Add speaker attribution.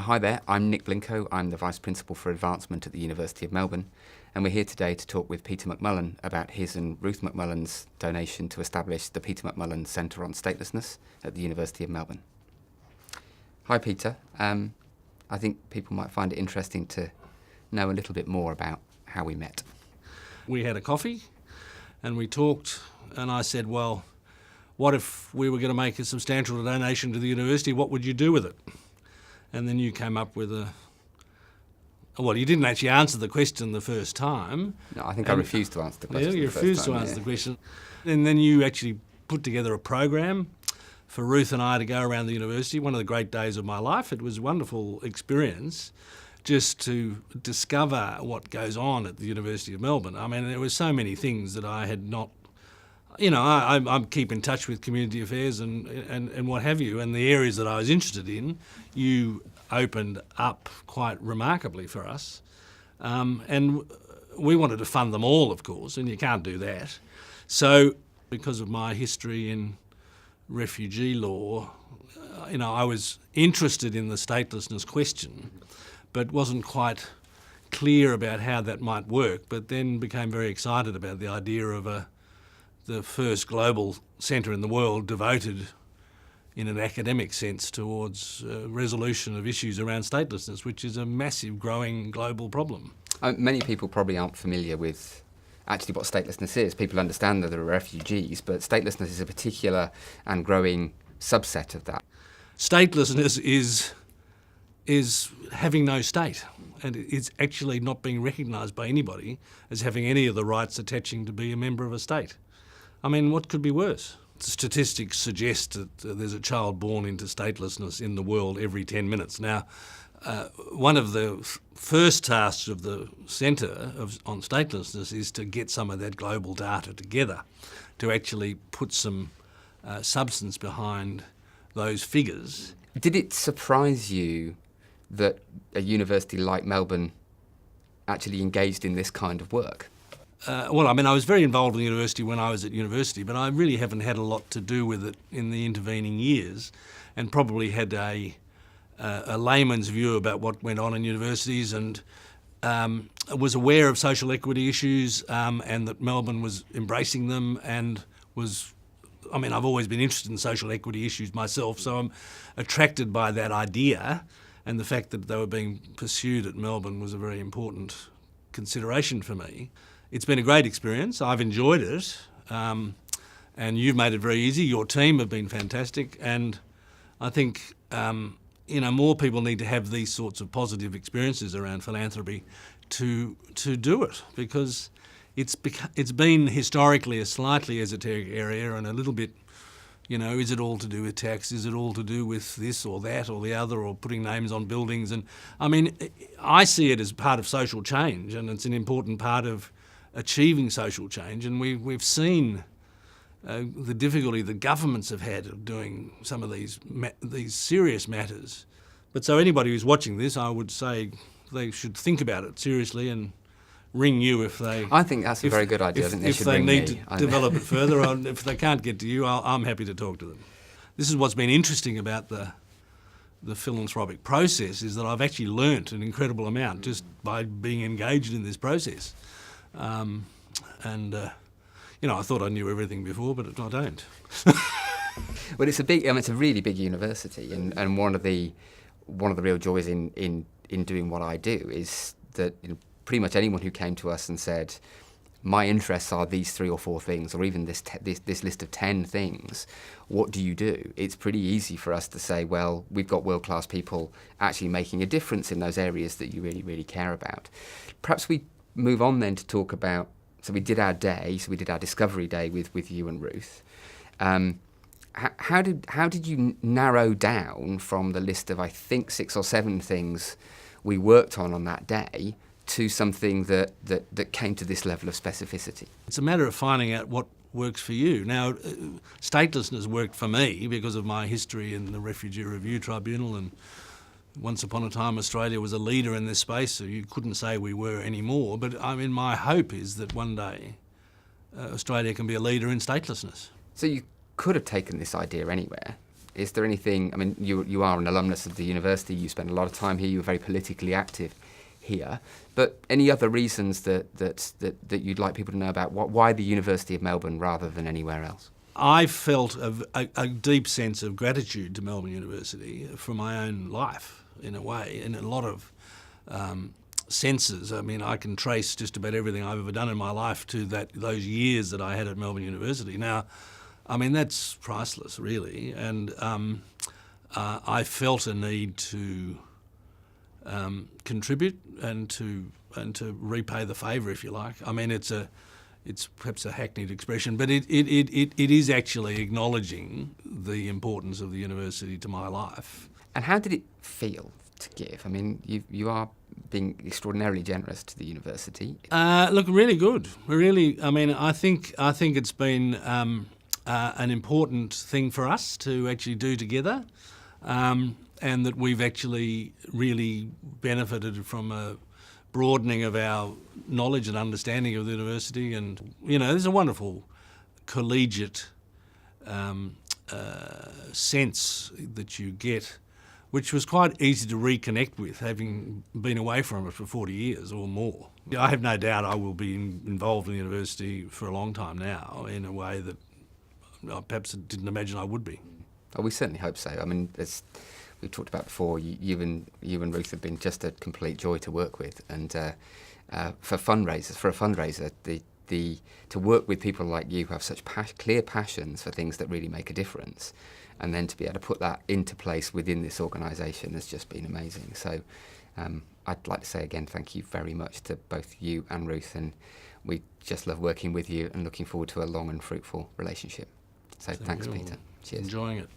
Speaker 1: Hi there, I'm Nick Blinco. I'm the Vice Principal for Advancement at the University of Melbourne, and we're here today to talk with Peter McMullin about his and Ruth McMullin's donation to establish the Peter McMullin Centre on Statelessness at the University of Melbourne. Hi Peter, I think people might find it interesting to know a little bit more about how we met.
Speaker 2: We had a coffee and we talked, and I said, well, what if we were going to make a substantial donation to the university? What would you do with it? And then you came up with well, you didn't actually answer the question the first time.
Speaker 1: No, I think I refused to answer the question.
Speaker 2: Yeah, you refused to answer the question. And then you actually put together a program for Ruth and I to go around the university. One of the great days of my life. It was a wonderful experience just to discover what goes on at the University of Melbourne. I mean, there were so many things that I had not... I keep in touch with community affairs and what have you, and the areas that I was interested in, you opened up quite remarkably for us. And we wanted to fund them all, of course, and you can't do that. So, because of my history in refugee law, I was interested in the statelessness question, but wasn't quite clear about how that might work, but then became very excited about the idea of the first global centre in the world devoted in an academic sense towards resolution of issues around statelessness, which is a massive growing global problem.
Speaker 1: Many people probably aren't familiar with actually what statelessness is. People understand that there are refugees, but statelessness is a particular and growing subset of that.
Speaker 2: Statelessness is having no state, and it's actually not being recognised by anybody as having any of the rights attaching to be a member of a state. I mean, what could be worse? Statistics suggest that there's a child born into statelessness in the world every 10 minutes. Now, one of the first tasks of the Centre on Statelessness is to get some of that global data together to actually put some substance behind those figures.
Speaker 1: Did it surprise you that a university like Melbourne actually engaged in this kind of work?
Speaker 2: I was very involved in the university when I was at university, but I really haven't had a lot to do with it in the intervening years, and probably had a layman's view about what went on in universities, and was aware of social equity issues, and that Melbourne was embracing them, and I've always been interested in social equity issues myself, so I'm attracted by that idea, and the fact that they were being pursued at Melbourne was a very important consideration for me. It's been a great experience. I've enjoyed it, and you've made it very easy. Your team have been fantastic, and I think more people need to have these sorts of positive experiences around philanthropy to do it, because it's been historically a slightly esoteric area and a little bit, is it all to do with tax? Is it all to do with this or that or the other, or putting names on buildings? And I see it as part of social change, and it's an important part of achieving social change, and we've seen the difficulty that governments have had of doing some of these serious matters. But so anybody who's watching this, I would say they should think about it seriously and ring you if they...
Speaker 1: I think that's a very good idea. I think
Speaker 2: if they need to develop it further, or if they can't get to you, I'm happy to talk to them. This is what's been interesting about the philanthropic process, is that I've actually learnt an incredible amount just by being engaged in this process. I thought I knew everything before, but I don't.
Speaker 1: Well, it's a really big university, and one of the real joys in doing what I do is that pretty much anyone who came to us and said, my interests are these 3 or 4 things, or even this list of 10 things, what do you do? It's pretty easy for us to say, well, we've got world-class people actually making a difference in those areas that you really, really care about. Perhaps we move on then to talk about, so we did our discovery day with you and Ruth. How did you narrow down from the list of, I think, 6 or 7 things we worked on that day to something that came to this level of specificity?
Speaker 2: It's a matter of finding out what works for you. Now, statelessness worked for me because of my history in the Refugee Review Tribunal, and once upon a time Australia was a leader in this space, so you couldn't say we were anymore. But my hope is that one day Australia can be a leader in statelessness.
Speaker 1: So you could have taken this idea anywhere. is there anything, I mean, you are an alumnus of the university, you spend a lot of time here, you're very politically active here, but any other reasons that you'd like people to know about why the University of Melbourne rather than anywhere else?
Speaker 2: I felt a deep sense of gratitude to Melbourne University for my own life, in a way, in a lot of senses. I mean, I can trace just about everything I've ever done in my life to those years that I had at Melbourne University. Now, I mean, that's priceless, really, and I felt a need to contribute and to repay the favour, if you like. I mean, it's perhaps a hackneyed expression, but it is actually acknowledging the importance of the university to my life.
Speaker 1: And how did it feel to give? I mean, you are being extraordinarily generous to the university.
Speaker 2: Look, really good. Really, I mean, I think it's been an important thing for us to actually do together, and that we've actually really benefited from a broadening of our knowledge and understanding of the university. And, you know, there's a wonderful collegiate sense that you get, which was quite easy to reconnect with, having been away from it for 40 years or more. I have no doubt I will be involved in the university for a long time now in a way that I perhaps didn't imagine I would be.
Speaker 1: Oh, we certainly hope so. I mean, as we talked about before, you and Ruth have been just a complete joy to work with, and for a fundraiser, to work with people like you who have such clear passions for things that really make a difference, and then to be able to put that into place within this organisation has just been amazing. So I'd like to say again thank you very much to both you and Ruth, and we just love working with you and looking forward to a long and fruitful relationship. So thanks, Peter. Cheers.
Speaker 2: Enjoying it.